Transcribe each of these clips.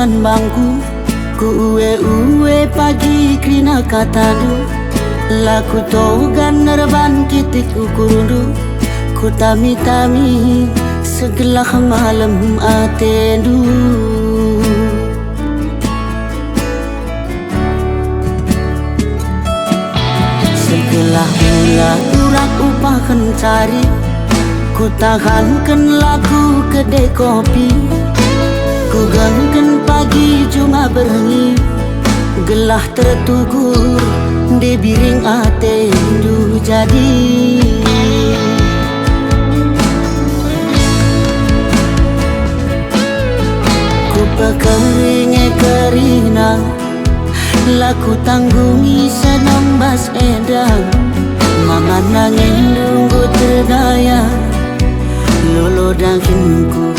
dengan bangku. Ku uwe pagi krina katadu. Laku togan nerban kitik ukurundu. Ku tami-tami segelah malam atendu. Segelah mula urak upah kencari. Ku tahankan laku kedai kopi. Ku gangkan pagi cuma berengi. Gelah tertugur di biring atendu jadi. Ku pekeringe kerina. Laku tanggungi senambas edang. Mama nangin nunggu terdaya. Lolo dagingku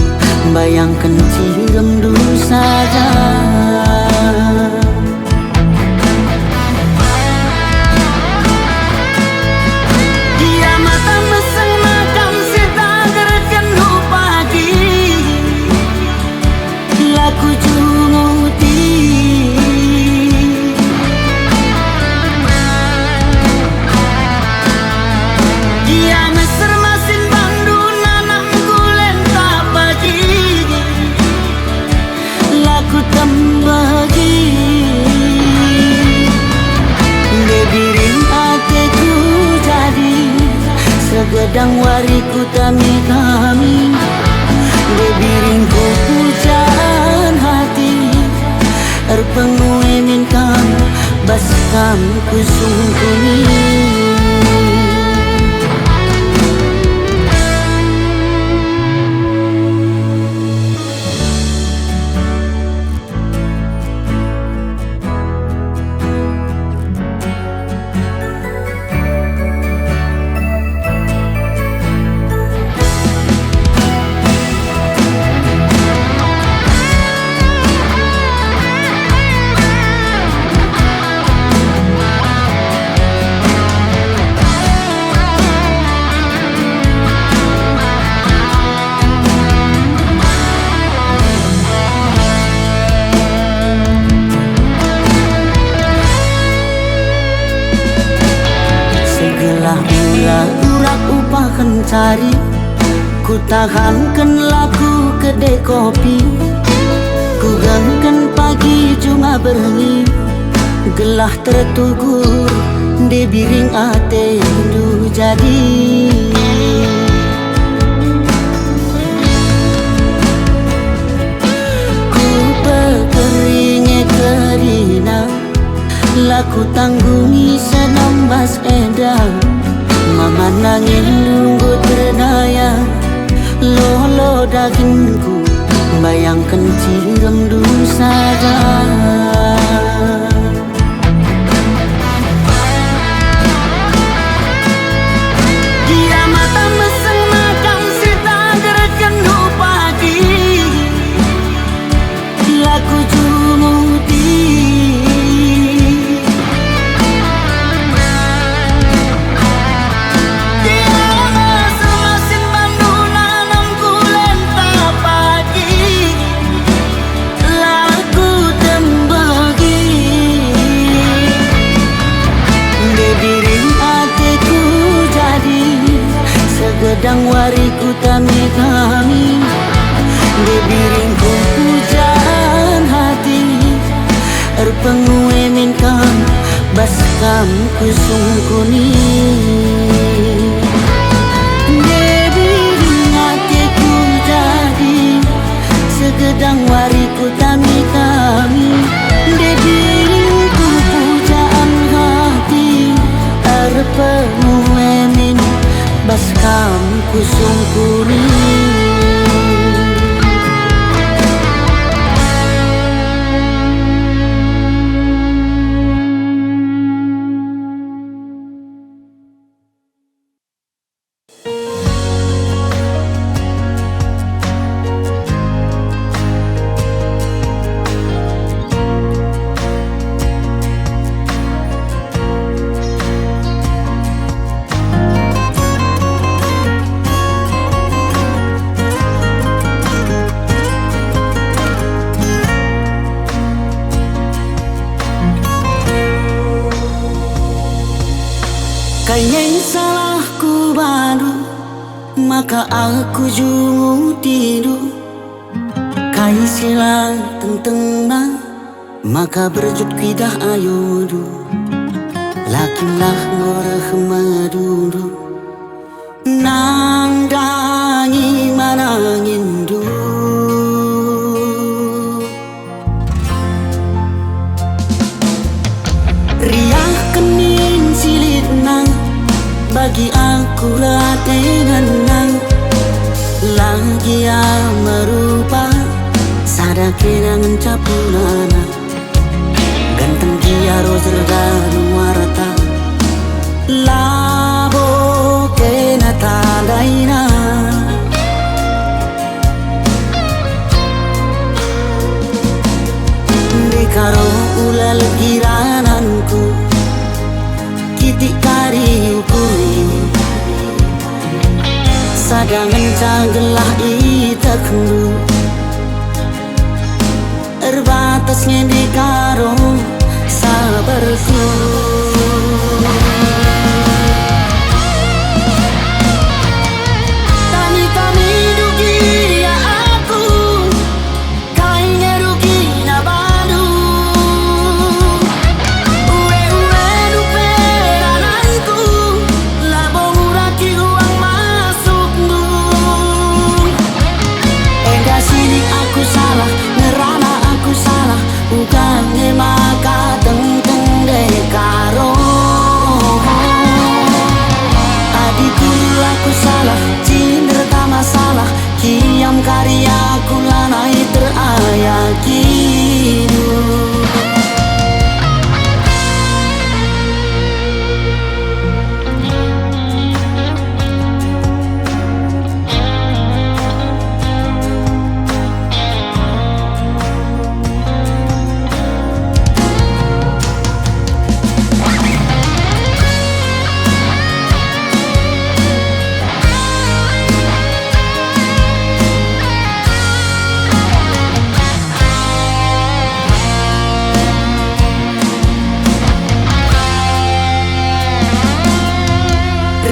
bayangkan ciram dulu saja. Dia mata meseng makan setagerkan pagi. Laku junguti. Gedang wariku tami-tami. Debiringku pujaan hati. Erpengue minkam baskam kusungkuni. Mula urak upah kencari. Ku tahankan laku kedai kopi. Ku gangkan pagi cuma berengi. Gelah tertugur di biring atendu jadi. Ku pekeringe kerina. Laku tanggungi senambas edang. Mama nangin nunggu terdaya. Lolo dagingku bayangkan ciram dulu saja. Dia mata meseng makan setagerkan pagi. Laku jumuti. Gedang wariku tami-tami. Debiringku pujaan hati. Erpengue minkam baskam kusungkuni. Debiring hatiku jadi segedang wariku tami-tami. Debiringku pujaan hati. Erpengue min baskam kusungkuni. Kayaknya salahku baru, maka aku jungu tidur. Kai silang tenteng na, maka berjut kidah ayodu. Lakinlah ngoreh madudu, nang dangi manangin du. Riah kening silit nang, bagi aku latengan nang. Lagi yang merupa sada kenangan capulana. Ganteng dia rozer dan warata, labo kena tadaina. Dekaro ulal girananku, kitik kari ukuri. Sadangan cagelah itakmu, terbatasnya di karo sabarku. Tani-tani dugi ya aku, kayaknya rugi na badu. Uwe-uwe dupe rananku, labong uraki uang masuk du. Enggak sini aku salah, ngerana aku salah, bukan maka tenteng dekaro. Adikku aku salah, cinder tak masalah, kiam karyaku lanai terayaki.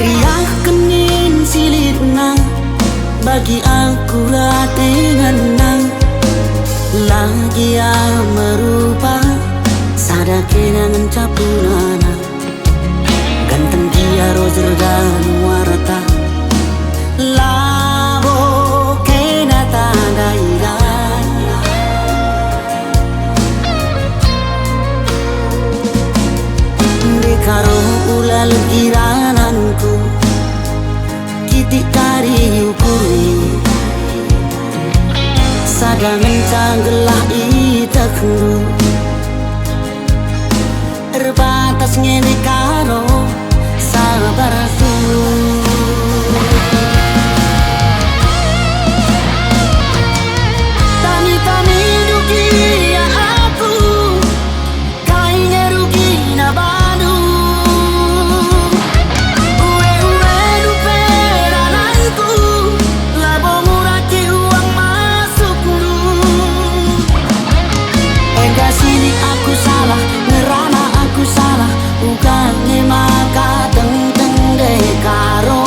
Riah kening silit nang, bagi aku latengan nang. Lagi yang merupa sada kenangan capulana. Ganteng dia rozer dan warata, labo kena tadaina. Dekaro ulal girananku, kitik kari ukuri. Sadangan cagelah itakmu, terbatasnya di karo sabarku. Tani-tani dugi ya aku, kayaknya rugi na badu. Uwe-uwe dupe rananku, labong uraki uang masuk du. Enggak sini aku salah, ngerana aku salah, bukan maka tenteng dekaro.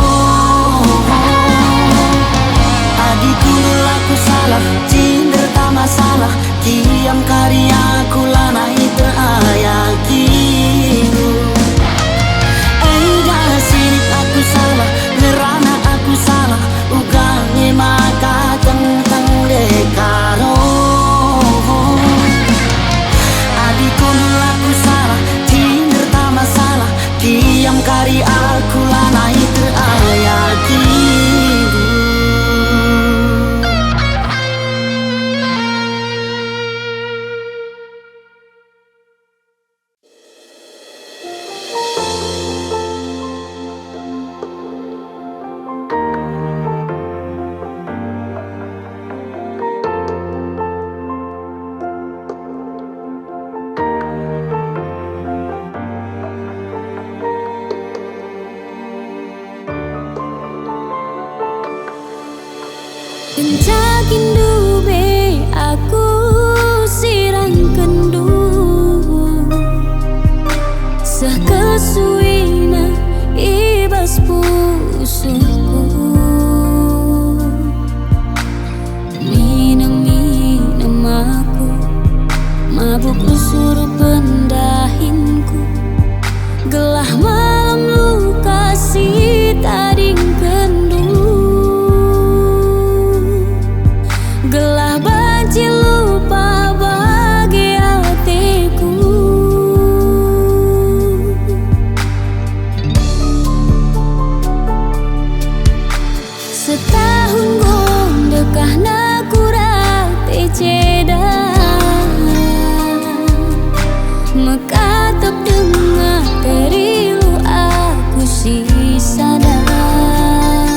Mekatap dengar terilu aku si sadar.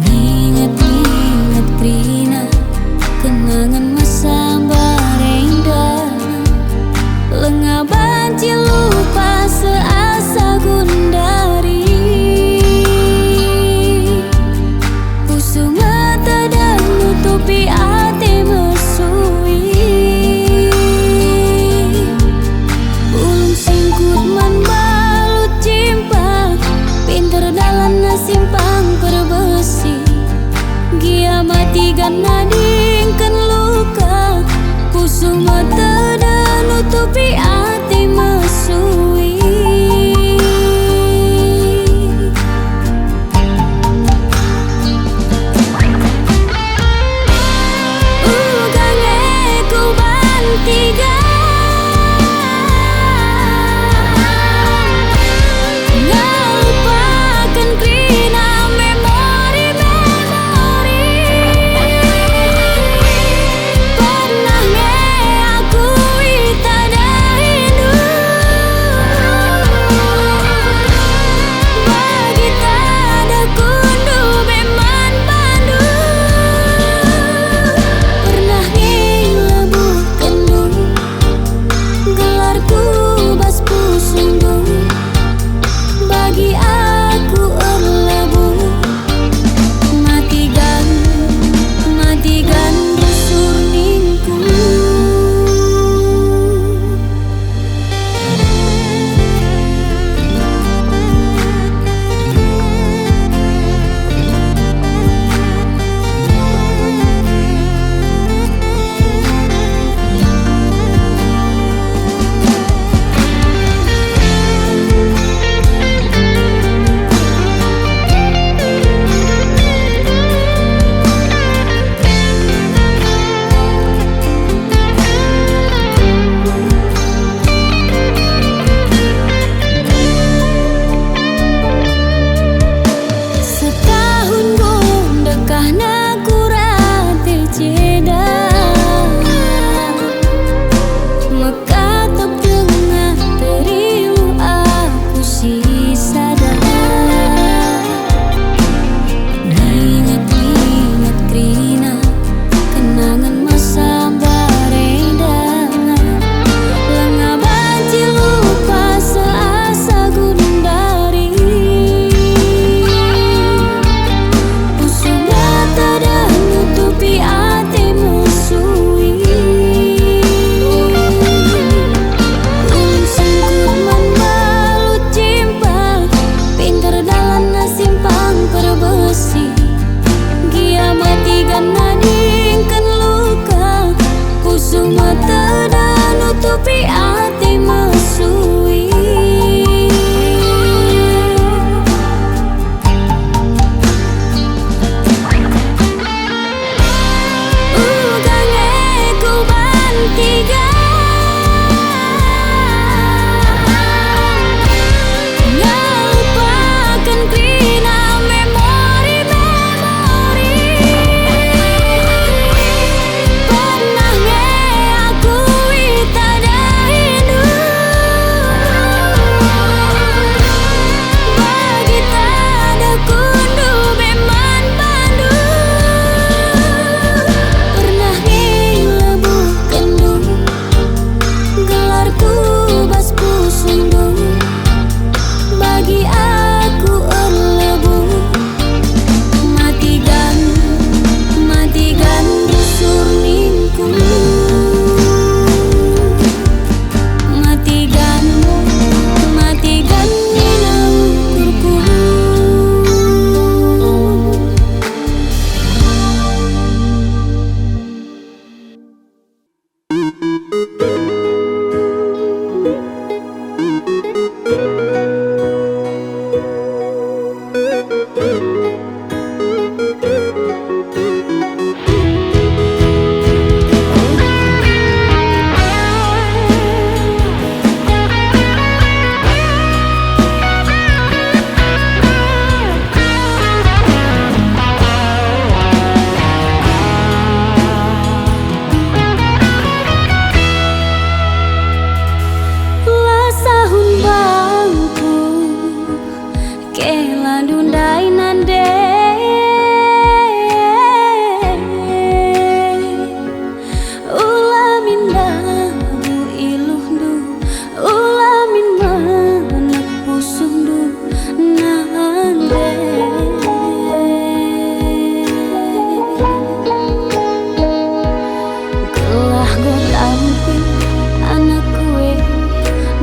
Ingat-ingat krina kenangan masa barendah. Lengah banci lupa seasa gundari. Pusu mata dan nutupi hati mesui.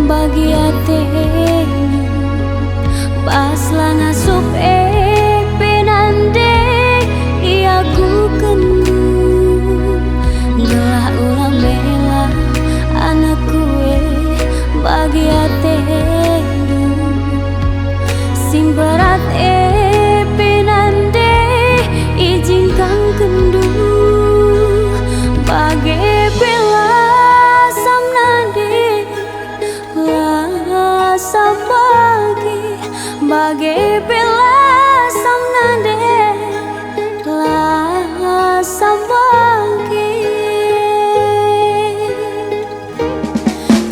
bagi atenu pas lang asup penande iya ku kendu gelah ulang bela anak kue bagi atenu sing berat penande izin kang kendu bagi bela samnande la sabagi bagi bela samnande la sabagi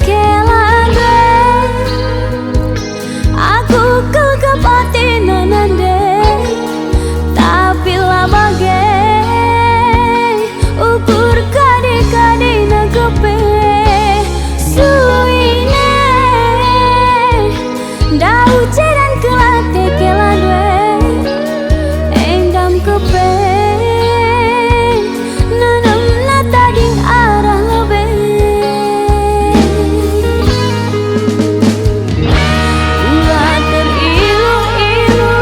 kelade aku kegap ati nanande tapi la bagi ukur kade-kade nagepe suine dau ceran kelate keladwe endam kepe nanam latading arah lebe ulah terilu-ilu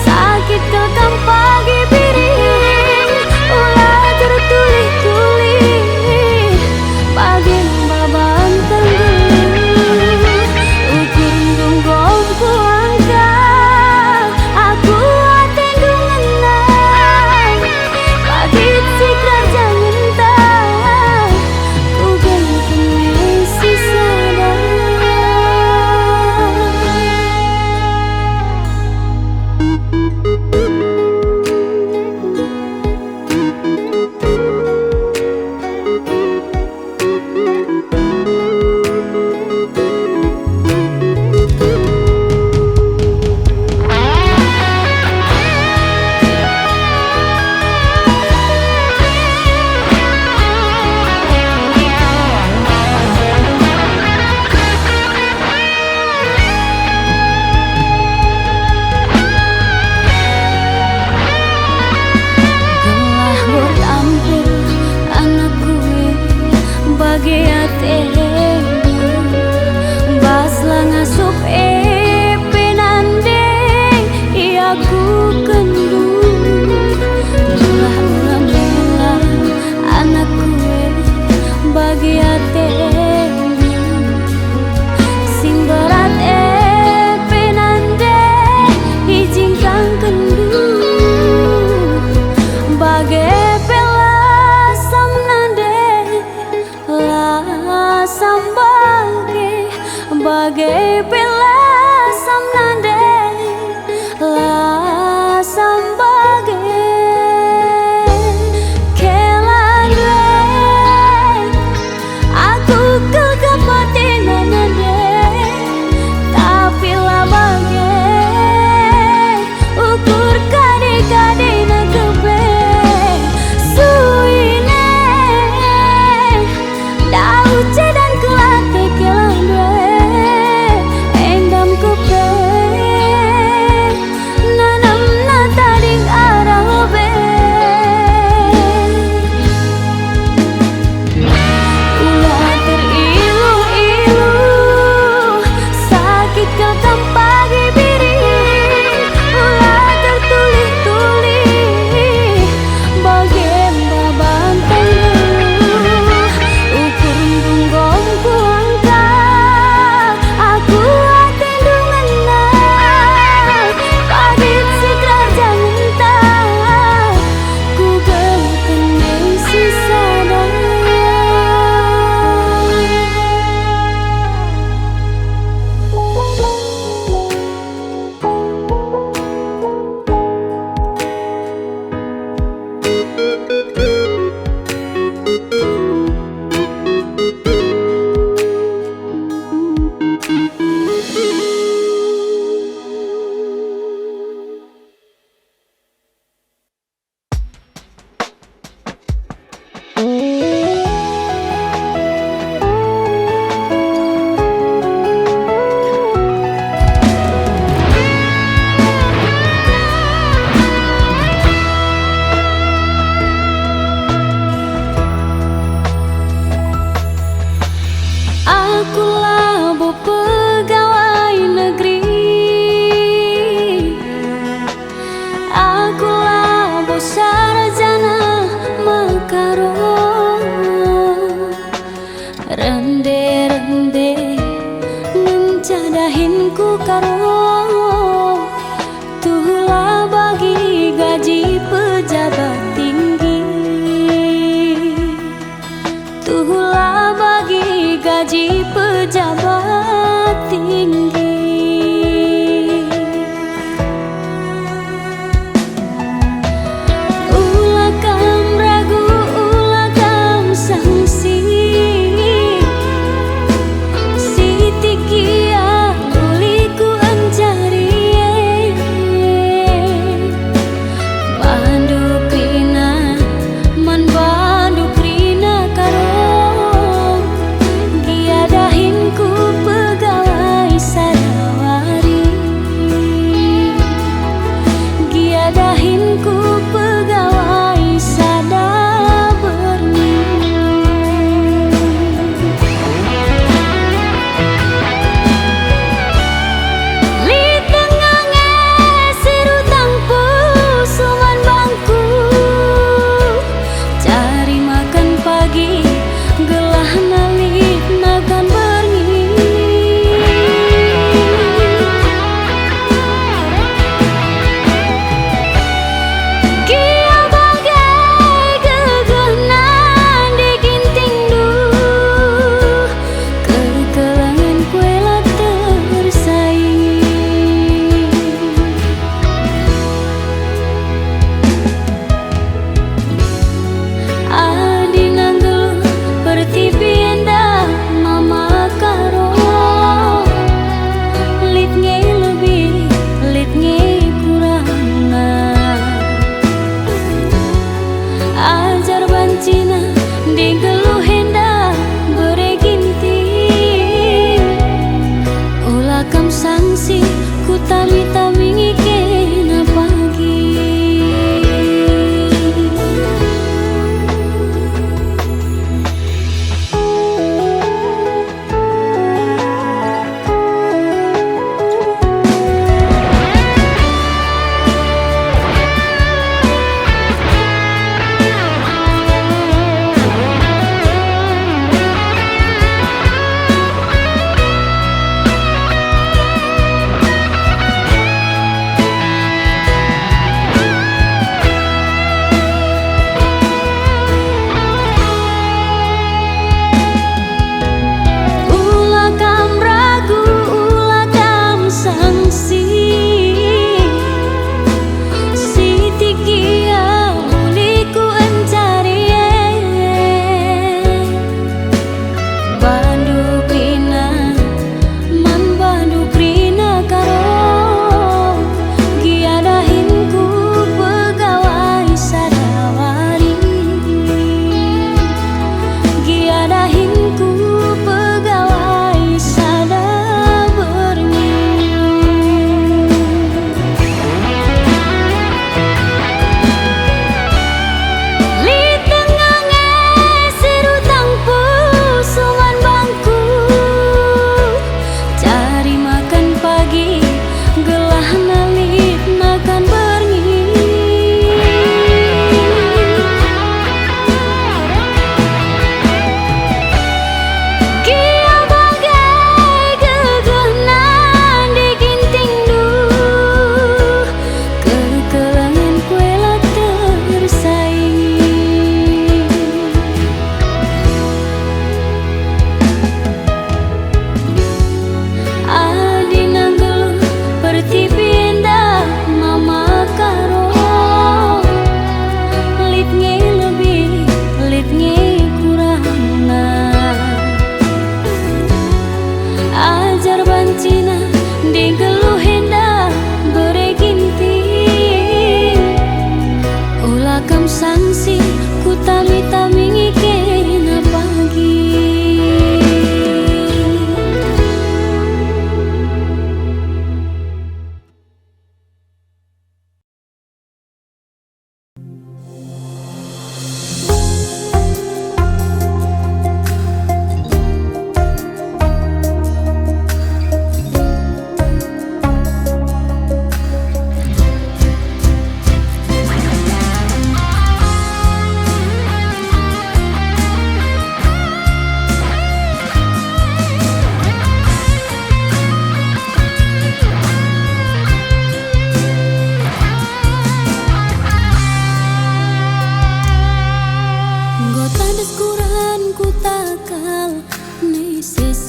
sakit kekam pagi piring ulah tertulih-tulih pagi babang tenggelam ukur dunggongku angkat aku atendung ngenang pagi sikrar jangan tak ku ganteng si sadar gelah bertampil anak kue bagi atenu bas lang asup penande iya ku kendu gelah ulang bela anak kue bagi atenu sing berat penande izin kang kendu bagi bela samnande la sambage bagi bela samnande la sambage kelade aku kegap ati nanande tapi la bage ukur kade-kade nagepe suine dau cedan kelate kelandwe Akulah bo pegawai negeri, akulah bo sarjana makaron. Rende-rende mencadahin ku karo, tuhlah bagi gaji pejabat tinggi, tuhlah bagi gaji pejabat tinggi. Ulah kam ragu, ulah kam sangsi, si tikia uliku anjay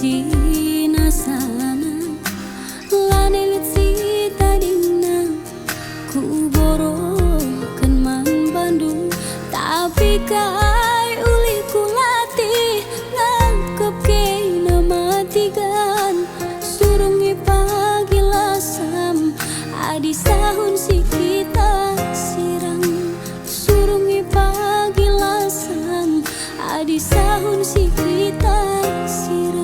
Sina sana lanelit si tadina ku borokan man Bandung tapi kai uli ku latih ngangkep kei nama tigan surungi pagi lasam adi sahun si kita sirang surungi pagi lasam adi sahun si kita sirang.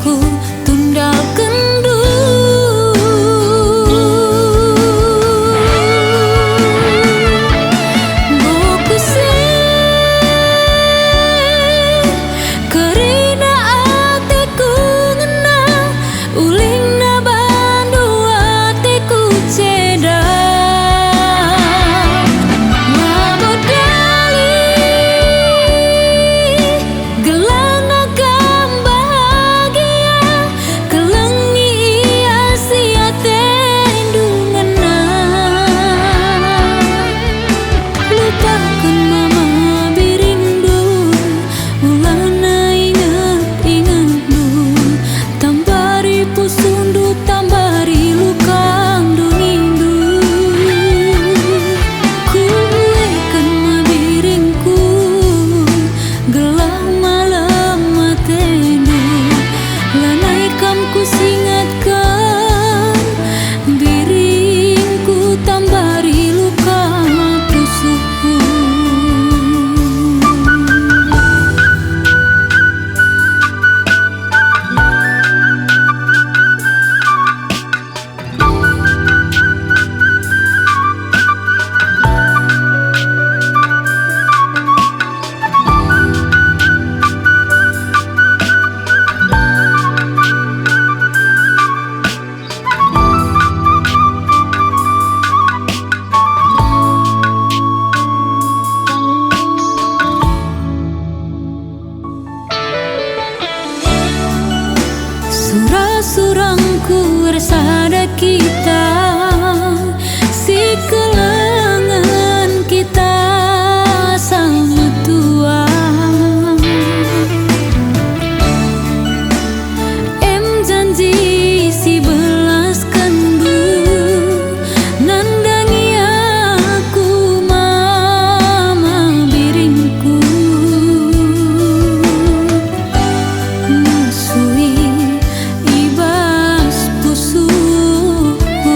ku tunda kendu. Buku se kerina atiku ngena uling na bandu atiku ceda. Surang-surangku resada kita, si kelengan kita sama tua. Em janji si belas kendu nandangi aku mama biringku. Musui ibas pusuku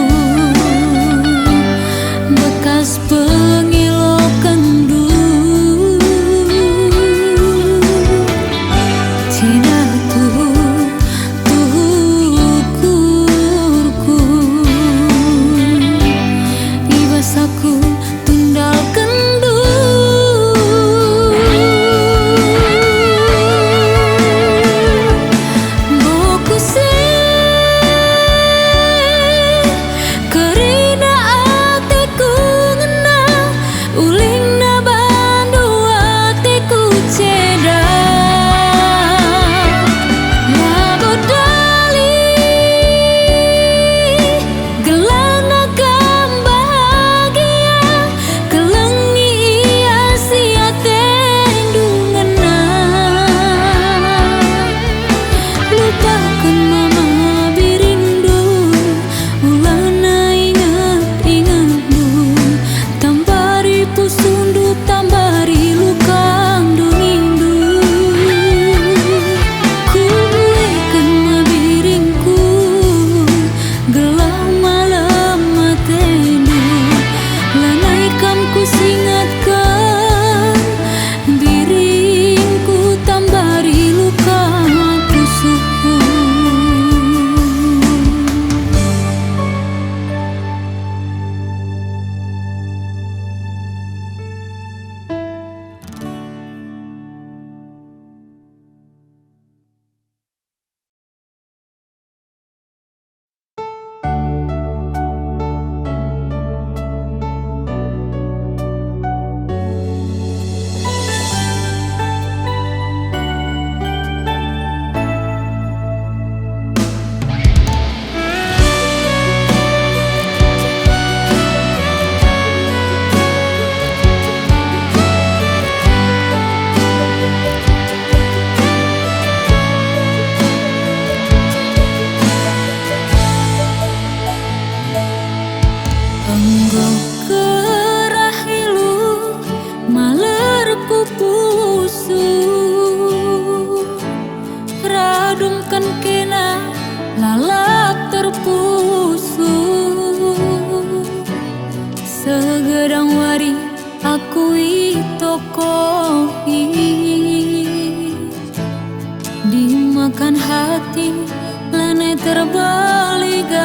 terbaligai.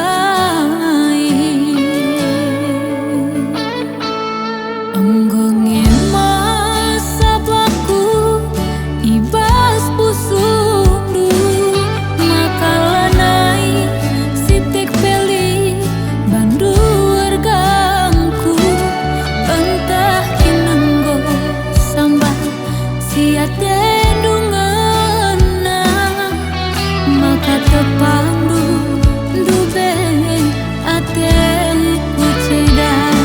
Enggongnya masa pelaku ibas pusundu makalanai sitik peli bandu wargangku entah kinenggo sambal siat dendungena maka tepandu dube ateku cedak.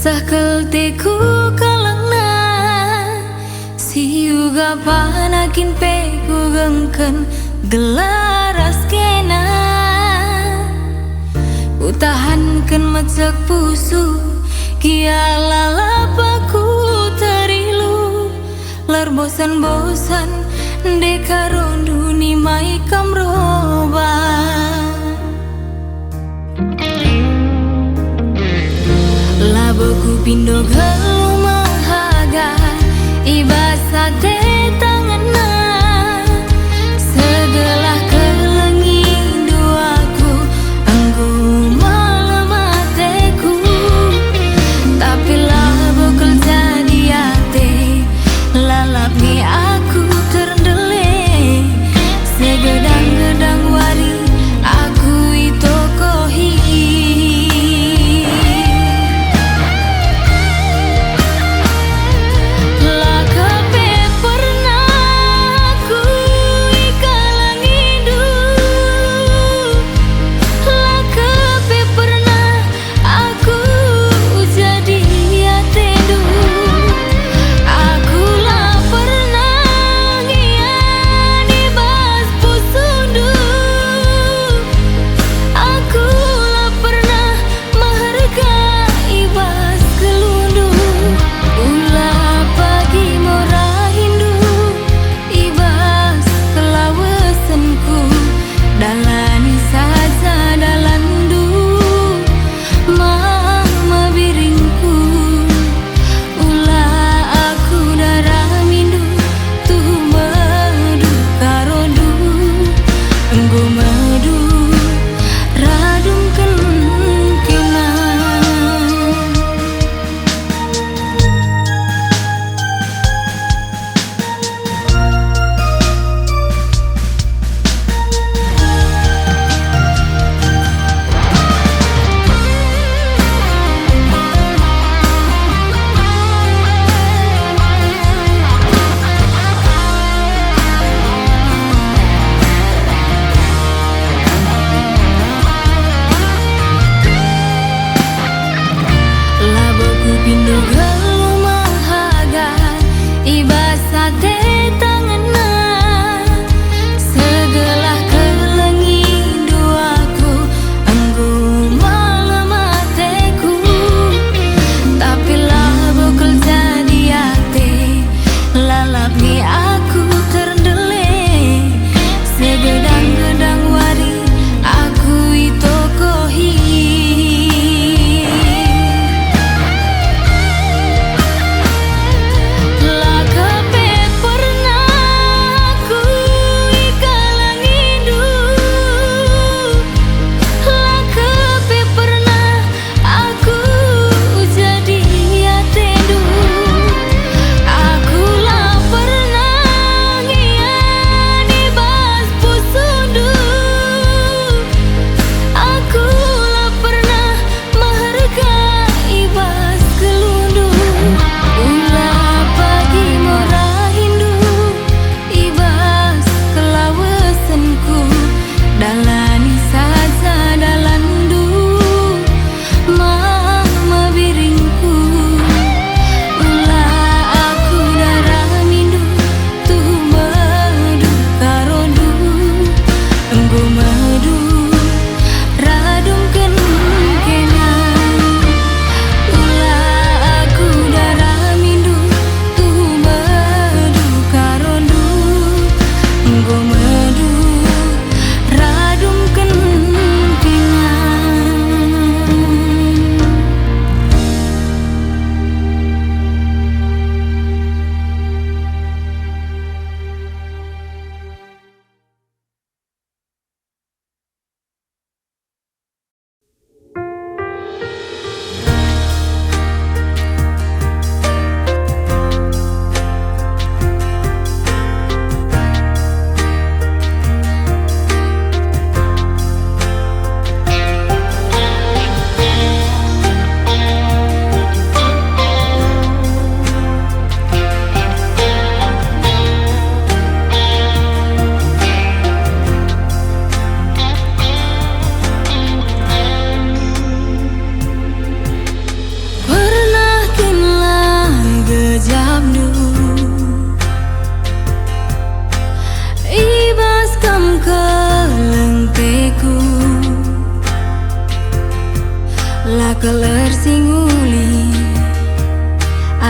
Sahkel teku kalangna siuga panakin peku gengken gelaras kena utahankan macak pusu kia lalapaku tarilu lar bosan-bosan dekaron duni mai kamroba laboku pindo galu mahaga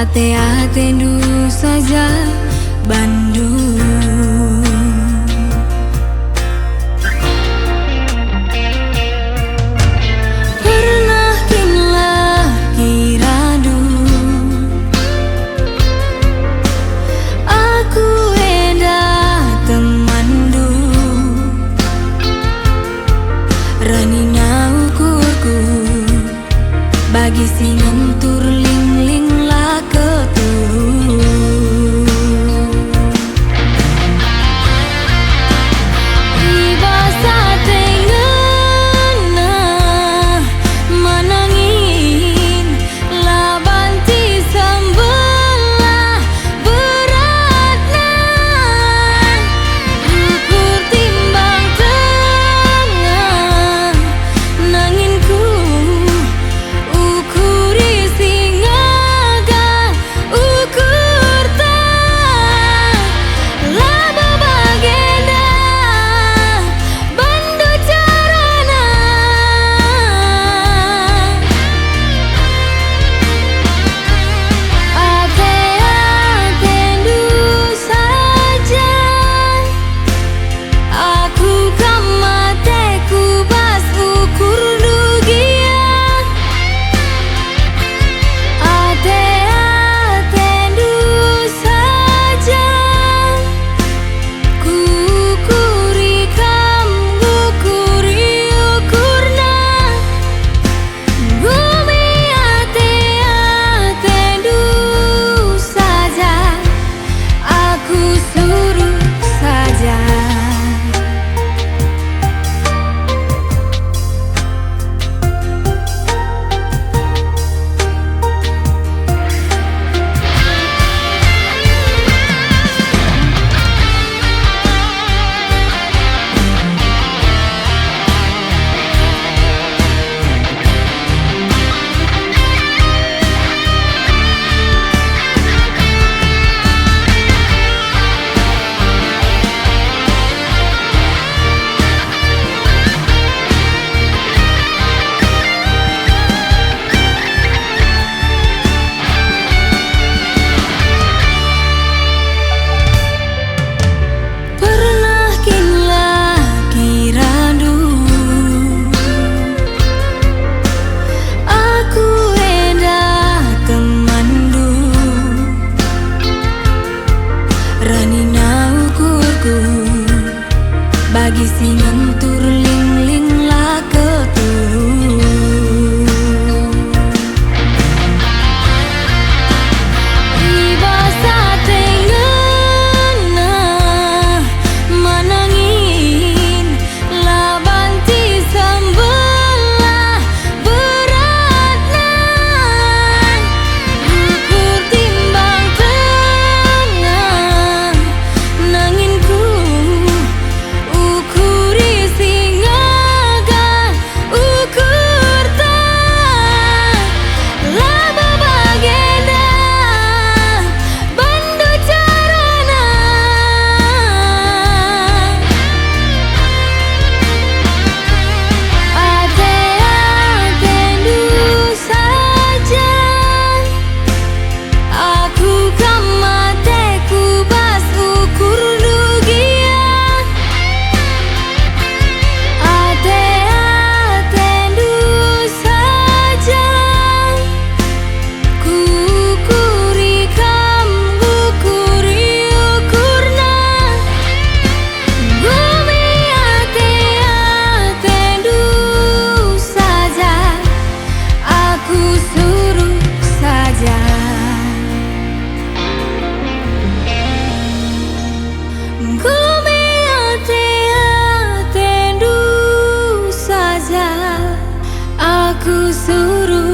Ate-atendu saja Bandung. Pernah kinlah kiradu aku eda temandu rani naukurku bagi singentur ling-ling lah keturu. Iba satengena manangin labanti sembelah beratna ukur timbang tengah nanginku ukuri singaga ukur tak laba bagenda bandu carana ate-atendu saja aku kamateku bas ukur dugia ate-atendu saja kukuri kam kukuri ukurna bumi ate-atendu saja aku suruh saja. Pernah kinlah kiradu aku eda temandu rani naukurku bagi singentur ling-ling lah keturu. Iba satengena manangin labanti sembelah beratna ukur timbang tengah nanginku ukuri singaga ukur tak laba bagenda bandu carana ate-atendu saja aku kamateku bas ukur dugia ate-atendu saja kukuri kam kukuri ukurna bumi ate-atendu saja aku suruh saja. Bumi ate-atendu saja aku suruh